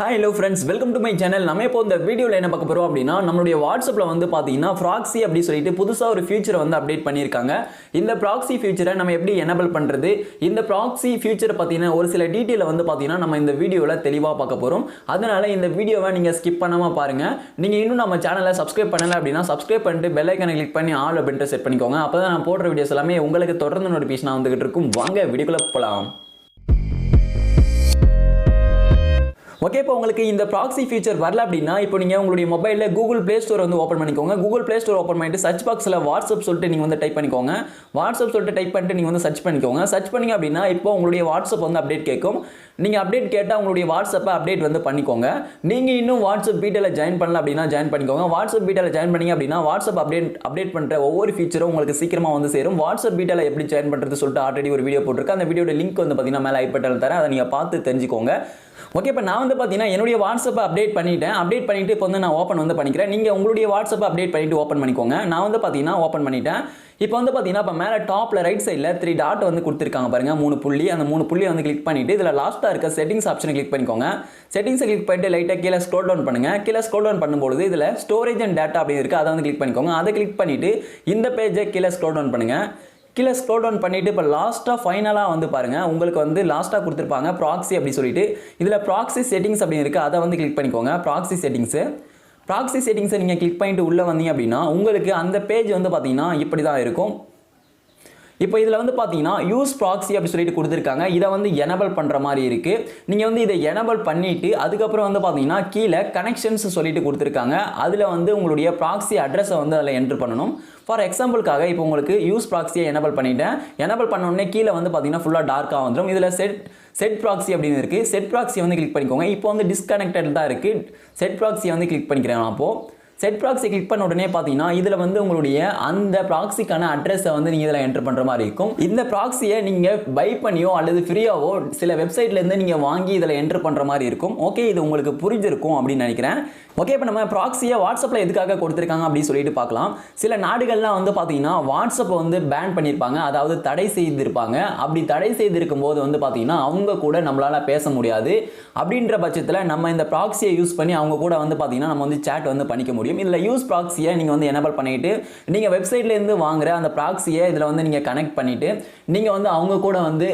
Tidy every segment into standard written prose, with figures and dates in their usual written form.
Hi hello friends, welcome to my channel. நம்ம இப்போ இந்த வீடியோல என்ன பார்க்க போறோம் அப்படினா நம்மளுடைய WhatsAppல வந்து பாத்தீங்கன்னா Proxy அப்படி சொல்லிட்டு புதுசா ஒரு ஃபீச்சர் வந்து அப்டேட் பண்ணிருக்காங்க. இந்த Proxy ஃபீச்சரை நம்ம எப்படி எனேபிள் பண்றது? இந்த Proxy ஃபீச்சரை பத்தின ஒரு சில டீடைல வந்து பாத்தீங்கன்னா நம்ம இந்த வீடியோல தெளிவா பார்க்க போறோம். அதனால இந்த வீடியோவை நீங்க ஸ்கிப் பண்ணாம பாருங்க. நீங்க இன்னும் நம்ம சேனலை சப்ஸ்கிரைப் பண்ணல அப்படினா சப்ஸ்கிரைப் பண்ணிட்டு பெல் ஐகானை கிளிக் பண்ணி ஆல் அப்படினு செட் பண்ணிக்கோங்க. அப்பதான் நான் போடுற வீடியோஸ் எல்லாமே உங்களுக்கு தொடர்ந்து நோட்டிஃபிகேஷன் வந்துகிட்டு இருக்கும். வாங்க வீடியோக்குள்ள போலாம். ஓகே, இப்போ உங்களுக்கு இந்த ப்ராக்ஸி ஃபீச்சர் வரல அப்படின்னா இப்போ நீங்கள் உங்களுடைய மொபைலில் கூகுள் ப்ளே ஸ்டோர் வந்து ஓப்பன் பண்ணிக்கோங்க. கூகுள் ப்ளே ஸ்டோர் ஓப்பன் பண்ணிட்டு சர்ச் பாக்ஸில் வாட்ஸ்அப் சொல்லிட்டு நீங்கள் வந்து டைப் பண்ணிக்கோங்க. வாட்ஸ்அப் சொல்லிட்டு டைப் பண்ணிட்டு நீங்கள் வந்து சர்ச் பண்ணிக்கோங்க. சர்ச் பண்ணிங்க அப்படின்னா இப்போ உங்களுடைய வாட்ஸ்அப் வந்து அப்டேட் கேட்கும். நீங்கள் அப்டேட் கேட்டால் உங்களுடைய வாட்ஸ்அப்பை அப்டேட் வந்து பண்ணிக்கோங்க. நீங்கள் இன்னும் வாட்ஸ்அப் பீட்டாவில் ஜாயின் பண்ணல அப்படின்னா ஜாயின் பண்ணிக்கோங்க. வாட்ஸ்அப் பீட்டாவில் ஜாயின் பண்ணிங்க அப்படின்னா வாட்ஸ்அப் அப்டேட் பண்ணுற ஒவ்வொரு ஃபீச்சரும் உங்களுக்கு சீக்கிரமாக வந்து சேரும். வாட்ஸ்அப் பீட்டாவில் எப்படி ஜாயின் பண்ணுறது சொல்லிட்டு ஆல்ரெடி ஒரு வீடியோ போட்டிருக்கேன். அந்த வீடியோட லிங்க் வந்து பார்த்தீங்கன்னா மேலே ஐ பட்டனில் தரேன். அதை நீங்கள் பார்த்து தெரிஞ்சுக்கோங்க. ஓகே, இப்போ நான் வந்து பார்த்தீங்கன்னா என்னுடைய வாட்ஸ்அப்பை அப்டேட் பண்ணிட்டு இப்போ வந்து நான் ஓப்பன் வந்து பண்ணிக்கிறேன். நீங்கள் உங்களுடைய வாட்ஸ்அப்பை அப்டேட் பண்ணிட்டு ஓப்பன் பண்ணிக்கோங்க. நான் வந்து பார்த்தீங்கன்னா ஓப்பன் பண்ணிட்டேன். இப்போ வந்து பார்த்தீங்கன்னா இப்போ மேலே டாப்பில் ரைட் சைடில் 3 டாட் வந்து கொடுத்துருக்காங்க பாருங்க, 3 புள்ளி. அந்த 3 புள்ளியை வந்து கிளிக் பண்ணிட்டு இதில் லாஸ்ட்டாக இருக்க செட்டிங்ஸ் ஆப்ஷனை கிளிக் பண்ணிக்கோங்க. செட்டிங்ஸை கிளிக் பண்ணிட்டு லைட்டாக கீழே ஸ்க்ரோல் டவுன் பண்ணுங்க. கீழே ஸ்க்ரோல் டவுன் பண்ணும்போது இதில் ஸ்டோரேஜ் அண்ட் டேட்டா அப்படின்னு இருக்குது, அதை வந்து கிளிக் பண்ணிக்கோங்க. அதை கிளிக் பண்ணிட்டு இந்த பேஜை கீழே ஸ்க்ரோல் டவுன் பண்ணுங்க. கீழே ஸ்க்ரோல் டவுன் பண்ணிட்டு இப்போ லாஸ்ட்டாக ஃபைனலாக வந்து பாருங்கள், உங்களுக்கு வந்து லாஸ்ட்டாக கொடுத்துருப்பாங்க ப்ராக்ஸி அப்படி சொல்லிட்டு. இதில் ப்ராக்ஸி செட்டிங்ஸ் அப்படின்னு இருக்குது, அதை வந்து கிளிக் பண்ணிக்கோங்க. ப்ராக்ஸி செட்டிங்ஸை நீங்கள் கிளிக் பண்ணிட்டு உள்ளே வந்தீங்க அப்படின்னா உங்களுக்கு அந்த பேஜ் வந்து பார்த்தீங்கன்னா இப்படி தான் இருக்கும். இப்போ இதில் வந்து பார்த்தீங்கன்னா யூஸ் ப்ராக்ஸி அப்படி சொல்லிட்டு கொடுத்துருக்காங்க. இதை வந்து எனேபிள் பண்ணுற மாதிரி இருக்குது. நீங்கள் வந்து இதை எனேபிள் பண்ணிவிட்டு அதுக்கப்புறம் வந்து பார்த்தீங்கன்னா கீழே கனெக்ஷன்ஸ் சொல்லிட்டு கொடுத்துருக்காங்க. அதில் வந்து உங்களுடைய ப்ராக்ஸி அட்ரஸை வந்து அதில் என்ட்ரு பண்ணணும். ஃபார் எக்ஸாம்பிளுக்காக இப்போ உங்களுக்கு யூஸ் ப்ராக்ஸியை எனேபிள் பண்ணிட்டேன். எனேபிள் பண்ண உடனே கீழே வந்து பார்த்தீங்கன்னா ஃபுல்லாக டார்க்காக வந்துடும். இதில் செட் ப்ராக்ஸி அப்படின்னு இருக்குது. செட் ப்ராக்ஸி வந்து கிளிக் பண்ணிக்கோங்க. இப்போ வந்து டிஸ்கனெக்டட் தான் இருக்குது. செட் ப்ராக்ஸியை வந்து கிளிக் பண்ணிக்கிறேன். அப்போது செட் ப்ராக்ஸி கிளிக் பண்ண உடனே பார்த்தீங்கன்னா இதில் வந்து உங்களுடைய அந்த ப்ராக்ஸிக்கான அட்ரஸை வந்து நீங்கள் இதில் என்டர் பண்ணுற மாதிரி இருக்கும். இந்த ப்ராக்ஸியை நீங்கள் பை பண்ணியோ அல்லது ஃப்ரீயாவோ சில வெப்சைட்லேருந்து நீங்கள் வாங்கி இதில் என்டர் பண்ணுற மாதிரி இருக்கும். ஓகே, இது உங்களுக்கு புரிஞ்சிருக்கும் அப்படின்னு நினைக்கிறேன். ஓகே, இப்போ நம்ம ப்ராக்ஸியை வாட்ஸ்அப்பில் எதுக்காக கொடுத்துருக்காங்க அப்படின்னு சொல்லிட்டு பார்க்கலாம். சில நாடுகள்லாம் வந்து பார்த்தீங்கன்னா வாட்ஸ்அப்பை வந்து பேன் பண்ணியிருப்பாங்க, அதாவது தடை செய்திருப்பாங்க. அப்படி தடை செய்திருக்கும் போது வந்து பார்த்தீங்கன்னா அவங்க கூட நம்மளால் பேச முடியாது. அப்படின்ற பட்சத்தில் நம்ம இந்த ப்ராக்ஸியை யூஸ் பண்ணி அவங்க கூட வந்து பார்த்தீங்கன்னா நம்ம வந்து சேட் வந்து பண்ணிக்க முடியும். இதில் யூஸ் ப்ராக்ஸியை நீங்கள் வந்து எனேபிள் பண்ணிட்டு நீங்கள் வெப்சைட்லேருந்து வாங்குற அந்த ப்ராக்ஸியை இதில் வந்து நீங்கள் கனெக்ட் பண்ணிவிட்டு நீங்கள் வந்து அவங்க கூட வந்து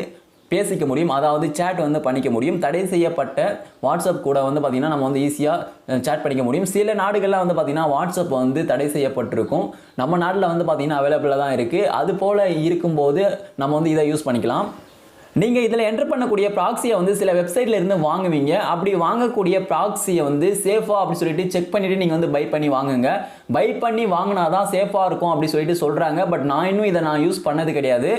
பேசிக்க முடியும், அதாவது சேட் வந்து பண்ணிக்க முடியும். தடை செய்யப்பட்ட வாட்ஸ்அப் கூட வந்து பார்த்தீங்கன்னா நம்ம வந்து ஈஸியாக சேட் பண்ணிக்க முடியும். சில நாடுகளில் வந்து பார்த்தீங்கன்னா வாட்ஸ்அப் வந்து தடை செய்யப்பட்டிருக்கும். நம்ம நாட்டில் வந்து பார்த்தீங்கன்னா அவைலபிளாக தான் இருக்குது. அது போல் இருக்கும்போது நம்ம வந்து இதை யூஸ் பண்ணிக்கலாம். நீங்கள் இதில் என்டர் பண்ணக்கூடிய ப்ராக்ஸியை வந்து சில வெப்சைட்டில் இருந்து வாங்குவீங்க. அப்படி வாங்கக்கூடிய ப்ராக்ஸியை வந்து சேஃபாக அப்படி சொல்லிட்டு செக் பண்ணிவிட்டு நீங்கள் வந்து பை பண்ணி வாங்குங்க. பை பண்ணி வாங்கினா தான் சேஃபாக இருக்கும் அப்படி சொல்லிட்டு சொல்கிறாங்க. பட் நான் இன்னும் இதை யூஸ் பண்ணது கிடையாது.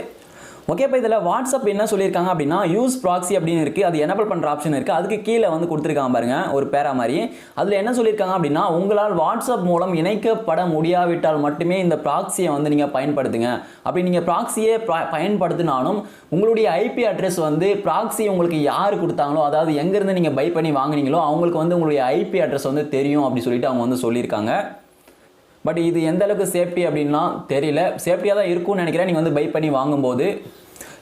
ஓகே, இப்போ இதில் வாட்ஸ்அப் என்ன சொல்லியிருக்காங்க அப்படின்னா யூஸ் ப்ராக்ஸி அப்படின்னு இருக்குது, அது எனேபிள் பண்ணுற ஆப்ஷன் இருக்குது. அதுக்கு கீழே வந்து கொடுத்துருக்காங்க பாருங்கள் ஒரு பேரா மாதிரி. அதில் என்ன சொல்லியிருக்காங்க அப்படின்னா உங்களால் வாட்ஸ்அப் மூலம் இணைக்கப்பட முடியாவிட்டால் மட்டுமே இந்த ப்ராக்ஸியை வந்து நீங்கள் பயன்படுத்துங்க. அப்படி நீங்கள் ப்ராக்ஸியை பயன்படுத்தினாலும் உங்களுடைய ஐபி அட்ரஸ் வந்து ப்ராக்ஸி உங்களுக்கு யார் கொடுத்தாங்களோ, அதாவது எங்கேருந்து நீங்கள் பை பண்ணி வாங்குனீங்களோ அவங்களுக்கு வந்து உங்களுடைய ஐபி அட்ரஸ் வந்து தெரியும் அப்படி சொல்லிட்டு அவங்க வந்து சொல்லியிருக்காங்க. பட் இது எந்த அளவுக்கு சேஃப்டி அப்படின்னா தெரியல. சேஃப்டியாக தான் இருக்கும்னு நினைக்கிறேன் நீங்கள் வந்து பை பண்ணி வாங்கும்போது.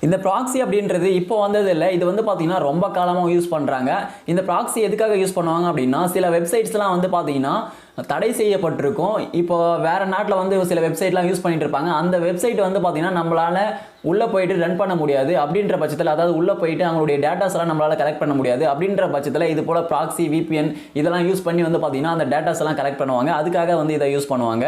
இந்த ப்ராக்ஸி அப்படின்றது இப்போ வந்தது இல்லை, இது வந்து பார்த்தீங்கன்னா ரொம்ப காலமாக யூஸ் பண்ணுறாங்க. இந்த ப்ராக்ஸி எதுக்காக யூஸ் பண்ணுவாங்க அப்படின்னா சில வெப்சைட்ஸ்லாம் வந்து பார்த்தீங்கன்னா தடை செய்யப்பட்டிருக்கும். இப்போ வேறு நாட்டில் வந்து சில வெப்சைட்லாம் யூஸ் பண்ணிட்டு இருப்பாங்க. அந்த வெப்சைட் வந்து பார்த்தீங்கன்னா நம்மளால் உள்ளே போயிட்டு ரன் பண்ண முடியாது. அப்படின்ற பட்சத்தில், அதாவது உள்ளே போயிட்டு அவங்களுடைய டேட்டாஸ்லாம் நம்மளால் கலெக்ட் பண்ண முடியாது. அப்படின்ற பட்சத்தில் இது போல் ப்ராக்ஸி, VPN இதெல்லாம் யூஸ் பண்ணி வந்து பார்த்தீங்கன்னா அந்த டேட்டாஸ் எல்லாம் கலெக்ட் பண்ணுவாங்க. அதுக்காக வந்து இதை யூஸ் பண்ணுவாங்க.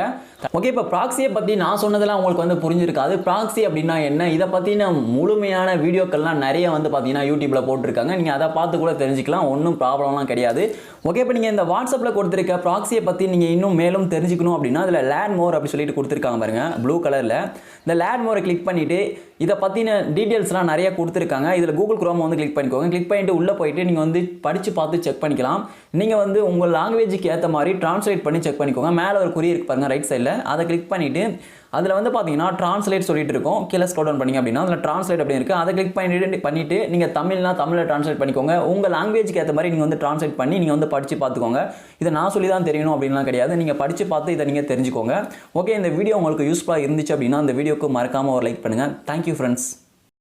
ஓகே, இப்போ ப்ராக்ஸியை பற்றி நான் சொன்னதெல்லாம் உங்களுக்கு வந்து புரிஞ்சிருக்காது. ப்ராக்ஸி அப்படின்னா என்ன, இதை பற்றின முழுமையான வீடியோக்கள்லாம் நிறைய வந்து பார்த்தீங்கன்னா யூடியூப்பில் போட்டிருக்காங்க. நீங்கள் அதை பார்த்து கூட தெரிஞ்சுக்கலாம், ஒன்றும் ப்ராப்ளம்லாம் கிடையாது. ஓகே, இப்போ நீங்கள் இந்த வாட்ஸ்அப்பில் கொடுத்துருக்க ப்ராக்ஸியை பற்றி நீங்கள் இன்னும் மேலும் தெரிஞ்சுக்கணும் அப்படின்னா அதில் லேர்ன் மோர் அப்படி சொல்லிட்டு கொடுத்துருக்காங்க பாருங்க ப்ளூ கலரில். இந்த லேர்ன் மோரை கிளிக் பண்ணிவிட்டு இதை பற்றின டீட்டெயில்ஸ்லாம் நிறையா கொடுத்துருக்காங்க. இதில் கூகுள் குரோம் வந்து கிளிக் பண்ணிக்கோங்க. கிளிக் பண்ணிட்டு உள்ளே போயிட்டு நீங்கள் வந்து படித்து பார்த்து செக் பண்ணிக்கலாம். நீங்கள் வந்து உங்கள் லாங்குவேஜுக்கு ஏற்ற மாதிரி ட்ரான்ஸ்லேட் பண்ணி செக் பண்ணிக்கோங்க. மேலே ஒரு குறி இருக்கு பாருங்கள் ரைட் சைடில், அதை கிளிக் பண்ணிவிட்டு அதில் வந்து பார்த்தீங்கன்னா ட்ரான்ஸ்லேட் சொல்லிட்டு இருக்கும். கீழே ஸ்க்ரோல் டவுன் பண்ணிங்க அப்படின்னா அதில் ட்ரான்ஸ்லேட் அப்படி இருக்குது. அதை கிளிக் பண்ணிவிட்டு நீங்கள் தமிழில் ட்ரான்ஸ்லேட் பண்ணிக்கோங்க. உங்கள் லாங்குவேஜுக்கு ஏற்ற மாதிரி நீங்கள் வந்து ட்ரான்ஸ்லேட் பண்ணி நீங்கள் வந்து படித்து பார்த்துக்கோங்க. இதை நான் சொல்லி தான் தெரியணும் அப்படின்லாம் கிடையாது, நீங்கள் படித்து பார்த்து இதை நீங்கள் தெரிஞ்சுக்கோங்க. ஓகே, இந்த வீடியோ உங்களுக்கு யூஸ்ஃபுல்லாக இருந்துச்சு அப்படின்னா இந்த வீடியோக்கு மறக்காமல் ஒரு லைக் பண்ணுங்கள். Thank you friends.